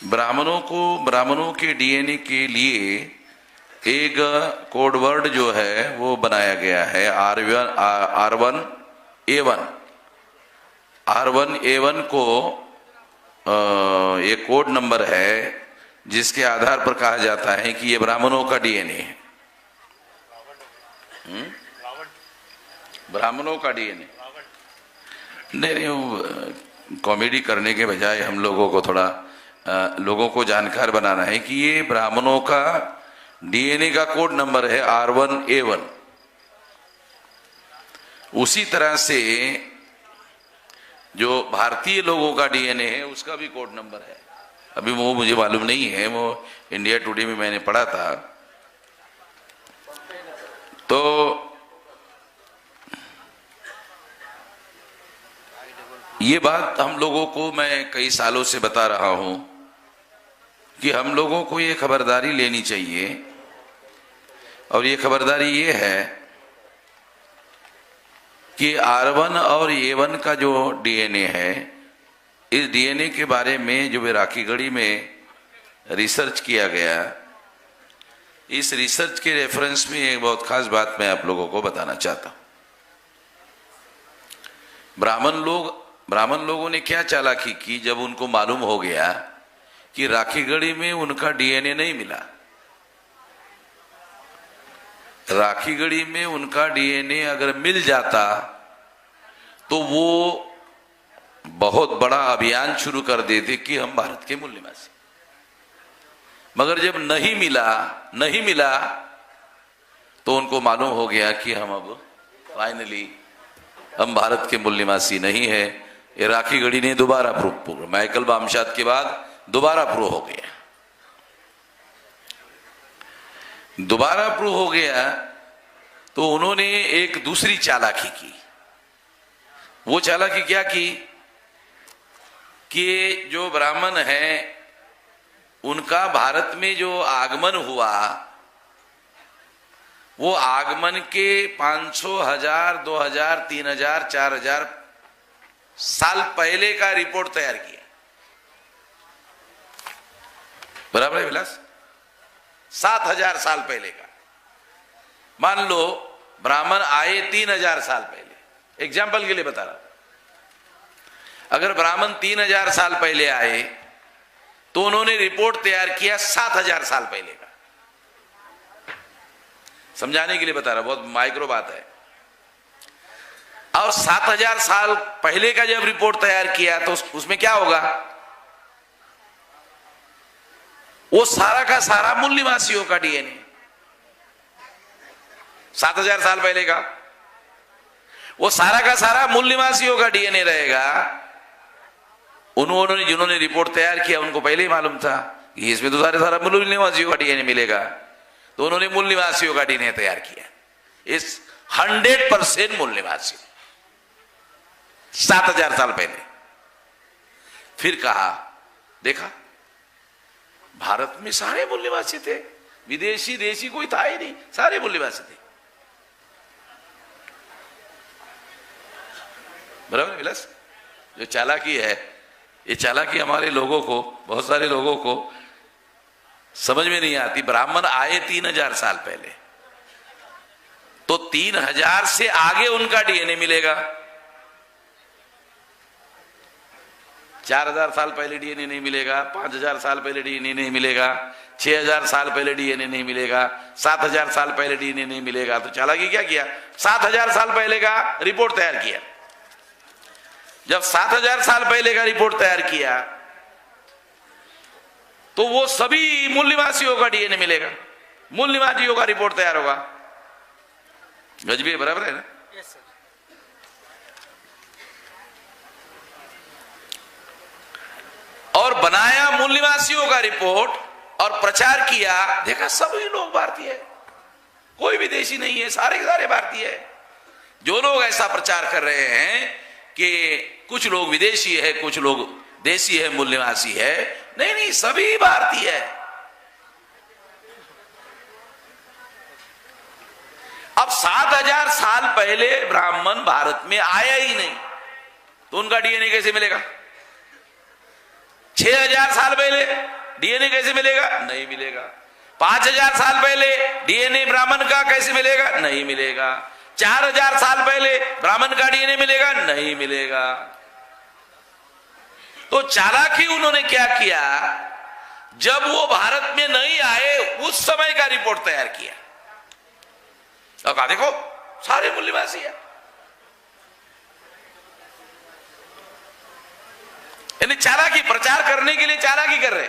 ब्राह्मणों के डीएनए के लिए एक कोड वर्ड जो है वो बनाया गया है R1A1 को ये कोड नंबर है जिसके आधार पर कहा जाता है कि ये ब्राह्मणों का डीएनए है। ब्राह्मणों का डीएनए नहीं, कॉमेडी करने के बजाय हम लोगों को थोड़ा लोगों को जानकार बनाना है कि ये ब्राह्मणों का डीएनए का कोड नंबर है R1A1। उसी तरह से जो भारतीय लोगों का डीएनए है उसका भी कोड नंबर है। अभी वो मुझे मालूम नहीं है, वो इंडिया टुडे में मैंने पढ़ा था। तो ये बात हम लोगों को मैं कई सालों से बता रहा हूं कि हम लोगों को ये खबरदारी लेनी चाहिए, और ये खबरदारी ये है कि R1 और A1 का जो डीएनए है, इस डीएनए के बारे में जो वैराकीगढ़ी में रिसर्च किया गया, इस रिसर्च के रेफरेंस में एक बहुत खास बात मैं आप लोगों को बताना चाहता हूं। ब्राह्मण लोगों ने क्या चालाकी की, जब उनको मालूम हो गया कि राखीगढ़ी में उनका डीएनए नहीं मिला, राखीगढ़ी में उनका डीएनए अगर मिल जाता तो वो बहुत बड़ा अभियान शुरू कर देते कि हम भारत के मूल निवासी। मगर जब नहीं मिला तो उनको मालूम हो गया कि हम अब फाइनली हम भारत के मूल निवासी नहीं है। ये राखीगढ़ी ने दोबारा प्रूव, माइकल बामशाद के बाद दोबारा प्रूव हो गया। दोबारा प्रूव हो गया तो उन्होंने एक दूसरी चालाकी की। वो चालाकी क्या की कि जो ब्राह्मण हैं उनका भारत में जो आगमन हुआ, वो आगमन के 500, 1000, 2000, 3000, 4000 साल पहले का रिपोर्ट तैयार किया। बराबर है विलास? 7000 साल पहले का। मान लो ब्राह्मण आए 3000 साल पहले, एग्जाम्पल के लिए बता रहा हूं। अगर ब्राह्मण 3000 साल पहले आए तो उन्होंने रिपोर्ट तैयार किया 7000 साल पहले का। समझाने के लिए बता रहा, बहुत माइक्रो बात है। और 7000 साल पहले का जब रिपोर्ट तैयार किया तो उसमें क्या होगा, वो सारा का सारा मूल निवासियों का डीएनए, 7000 साल पहले का वो सारा का सारा मूल निवासियों का डीएनए रहेगा। उन्होंने जिन्होंने रिपोर्ट तैयार किया उनको पहले ही मालूम था कि इसमें तो सारा मूल निवासियों का डीएनए मिलेगा, तो उन्होंने मूल निवासियों का डीएनए तैयार किया। इस 100% मूल निवासी 7000 साल पहले। फिर कहा, देखा भारत में सारे मूल निवासी थे, विदेशी देशी कोई था ही नहीं, सारे मूल निवासी थे। बराबर विलास? जो चालाकी है, ये चालाकी हमारे लोगों को, बहुत सारे लोगों को समझ में नहीं आती। ब्राह्मण आए 3000 साल पहले, तो 3000 से आगे उनका डीएनए मिलेगा। 4000 साल पहले डीएनए नहीं मिलेगा, 5000 साल पहले डीएनए नहीं मिलेगा, 6000 साल पहले डीएनए नहीं मिलेगा, 7000 साल पहले डीएनए नहीं मिलेगा। तो चालाकी क्या किया, 7000 साल पहले का रिपोर्ट तैयार किया। जब 7000 साल पहले का रिपोर्ट तैयार किया तो वो सभी मूल निवासियों का डीएनए मिलेगा, मूल निवासियों का रिपोर्ट तैयार होगा। गजबी है, बराबर है ना? Yes sir. और बनाया मूल निवासियों का रिपोर्ट और प्रचार किया, देखा सभी लोग भारतीय है, कोई विदेशी नहीं है, सारे के सारे भारतीय है। जो लोग ऐसा प्रचार कर रहे हैं कि कुछ लोग विदेशी है, कुछ लोग देशी है, मूल निवासी है, नहीं, सभी भारतीय है। अब 7000 साल पहले ब्राह्मण भारत में आया ही नहीं, तो उनका डीएनए कैसे मिलेगा? 6000 साल पहले डीएनए कैसे मिलेगा? नहीं मिलेगा। 5000 साल पहले डीएनए ब्राह्मण का कैसे मिलेगा? नहीं मिलेगा। 4000 साल पहले ब्राह्मण का डीएनए मिलेगा? नहीं मिलेगा। तो चालाकी उन्होंने क्या किया, जब वो भारत में नहीं आए उस समय का रिपोर्ट तैयार किया और कहा देखो सारे मूल्यवासी है। यानी चालाकी, प्रचार करने के लिए चालाकी कर रहे।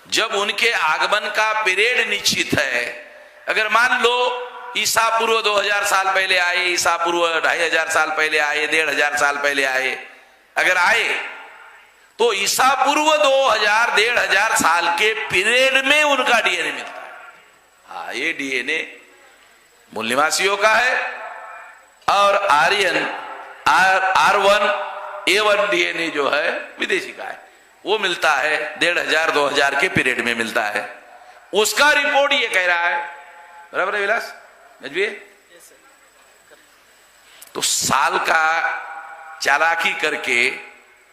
जब उनके आगमन का पीरियड निश्चित है, अगर मान लो ईसा पूर्व 2000 साल पहले आए, ईसा पूर्व 2500 साल पहले आए, 1500 साल पहले आए, अगर आए तो ईसा पूर्व 2000 1500 साल के पीरियड में उनका डीएनए मिलता है। हाँ, ये डीएनए मूल्यवासियों का है और आर्यन R1A1 डीएनए जो है विदेशी का है, वो मिलता है 1500-2000 के पीरियड में मिलता है। उसका रिपोर्ट ये कह रहा है, बराबर है विलास नजवी? तो साल का चालाकी करके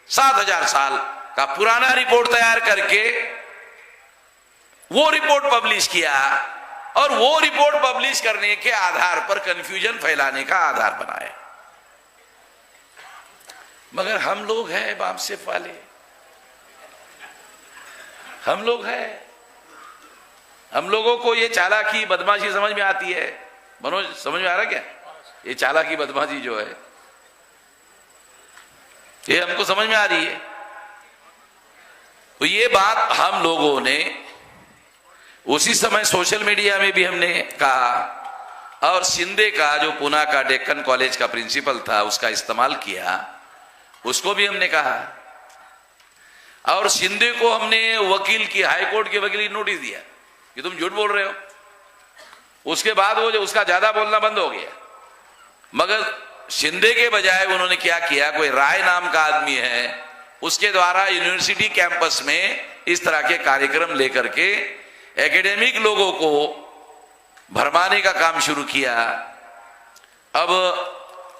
7000 साल का पुराना रिपोर्ट तैयार करके वो रिपोर्ट पब्लिश किया और वो रिपोर्ट पब्लिश करने के आधार पर कंफ्यूजन फैलाने का आधार बनाया। मगर हम लोग हैं वामसेफ वाले, हम लोग हैं, हम लोगों को ये चालाकी बदमाशी समझ में आती है। मनोज, समझ में आ रहा क्या? ये चालाकी बदमाशी जो है ये हमको समझ में आ रही है। तो ये बात हम लोगों ने उसी समय सोशल मीडिया में भी हमने कहा और शिंदे का जो पुणे का डेक्कन कॉलेज का प्रिंसिपल था उसका इस्तेमाल किया, उसको भी हमने कहा। और शिंदे को हमने वकील की, हाईकोर्ट के वकील की नोटिस दिया कि तुम झूठ बोल रहे हो। उसके बाद वो जो उसका ज्यादा बोलना बंद हो गया। मगर शिंदे के बजाय उन्होंने क्या किया, कोई राय नाम का आदमी है, उसके द्वारा यूनिवर्सिटी कैंपस में इस तरह के कार्यक्रम लेकर के एकेडमिक लोगों को भरमाने का काम शुरू किया। अब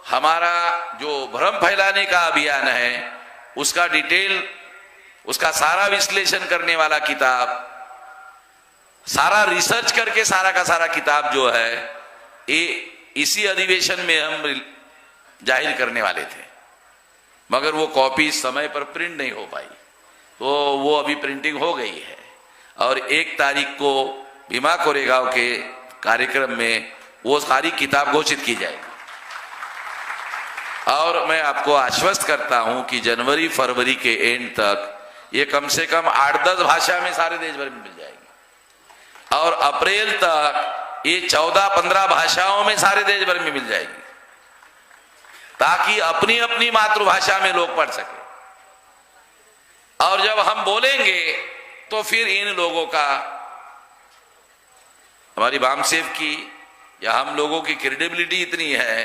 हमारा जो भ्रम फैलाने का अभियान है उसका डिटेल, उसका सारा विश्लेषण करने वाला किताब, सारा रिसर्च करके सारा का सारा किताब जो है ये इसी अधिवेशन में हम जाहिर करने वाले थे। मगर वो कॉपी समय पर प्रिंट नहीं हो पाई, तो वो अभी प्रिंटिंग हो गई है और 1 तारीख को भीमा कोरेगांव के कार्यक्रम में वो सारी किताब घोषित की जाएगी। और मैं आपको आश्वस्त करता हूं कि जनवरी फरवरी के एंड तक ये कम से कम 8-10 भाषा में सारे देश भर में मिल जाएगी और अप्रैल तक ये 14-15 भाषाओं में सारे देश भर में मिल जाएगी, ताकि अपनी अपनी मातृभाषा में लोग पढ़ सके। और जब हम बोलेंगे तो फिर इन लोगों का, हमारी वामसेफ की या हम लोगों की क्रेडिबिलिटी इतनी है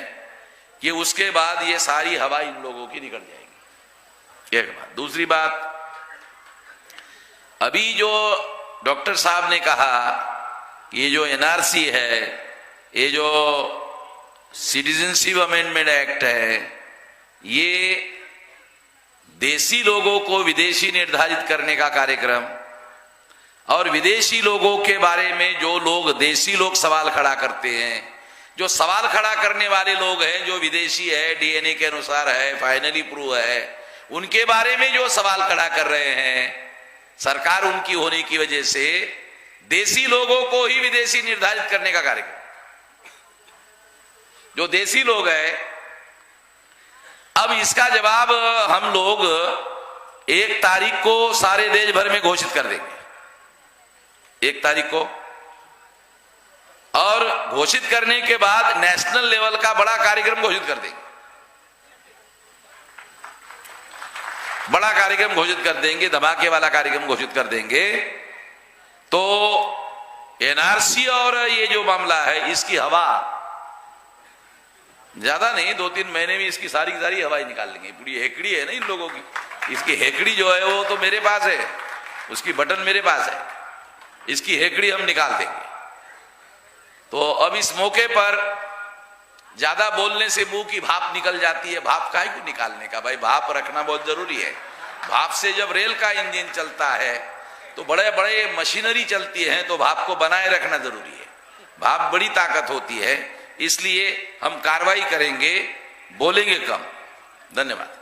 कि उसके बाद ये सारी हवा इन लोगों की निकल जाएगी। एक बात। दूसरी बात, अभी जो डॉक्टर साहब ने कहा कि ये जो एनआरसी है, ये जो सिटीजनशिप अमेंडमेंट एक्ट है, ये देसी लोगों को विदेशी निर्धारित करने का कार्यक्रम और विदेशी लोगों के बारे में जो लोग, देसी लोग सवाल खड़ा करते हैं, जो सवाल खड़ा करने वाले लोग हैं जो विदेशी है, डीएनए के अनुसार है, फाइनली प्रूव है, उनके बारे में जो सवाल खड़ा कर रहे हैं, सरकार उनकी होने की वजह से देसी लोगों को ही विदेशी निर्धारित करने का कार्यक्रम, जो देसी लोग हैं। अब इसका जवाब हम लोग 1 तारीख को सारे देश भर में घोषित कर देंगे, 1 तारीख को। और घोषित करने के बाद नेशनल लेवल का बड़ा कार्यक्रम घोषित कर देंगे, बड़ा कार्यक्रम घोषित कर देंगे, धमाके वाला कार्यक्रम घोषित कर देंगे। तो एनआरसी और ये जो मामला है इसकी हवा ज्यादा नहीं, 2-3 महीने में इसकी सारी की सारी हवा ही निकाल लेंगे। पूरी हेकड़ी है ना इन लोगों की, इसकी हेकड़ी जो है वो तो मेरे पास है, उसकी बटन मेरे पास है, इसकी हेकड़ी हम निकाल देंगे। तो अब इस मौके पर ज्यादा बोलने से मुंह की भाप निकल जाती है। भाप काहे को निकालने का भाई, भाप रखना बहुत जरूरी है। भाप से जब रेल का इंजन चलता है तो बड़े बड़े मशीनरी चलती है, तो भाप को बनाए रखना जरूरी है। भाप बड़ी ताकत होती है, इसलिए हम कार्रवाई करेंगे, बोलेंगे कम। धन्यवाद।